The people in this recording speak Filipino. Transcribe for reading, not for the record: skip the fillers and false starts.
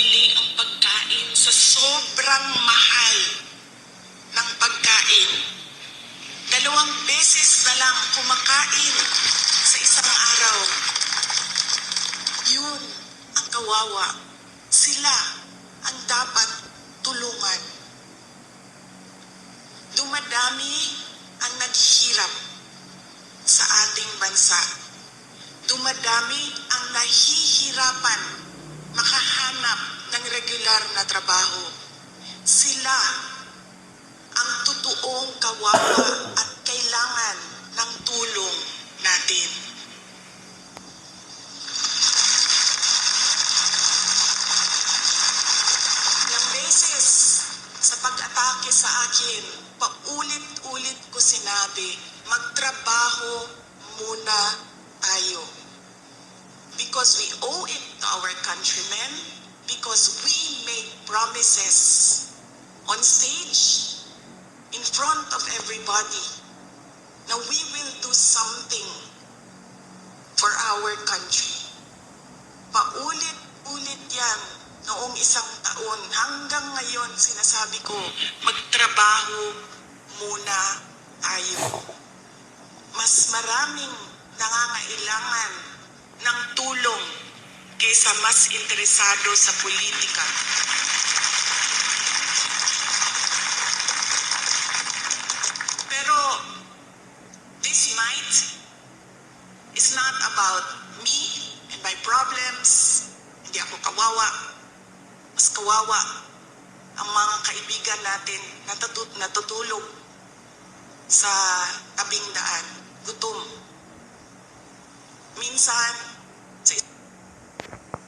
mabili ang pagkain sa sobrang mahal ng pagkain. 2 beses na lang kumakain sa isang araw. Yun ang kawawa. Sila ang dapat tulungan. Dumadami ang naghihirap sa ating bansa. Dumadami ang nahihirapan makahanap ng regular na trabaho. Sila ang totoong kawawa at kailangan ng tulong natin. Ilang beses sa pag-atake sa akin, paulit-ulit ko sinabi, magtrabaho muna tayo. Because we owe it to our countrymen, because we make promises on stage, in front of everybody, na we will do something for our country. Paulit-ulit yan noong 1 taon. Hanggang ngayon, sinasabi ko, magtrabaho muna tayo. Mas maraming nangangailangan ng tulong kaysa mas interesado sa politika. Pero this night is not about me and my problems. Hindi ako kawawa. Mas kawawa ang mga kaibigan natin na natutulog sa tabing daan. Gutom. Minsan, sa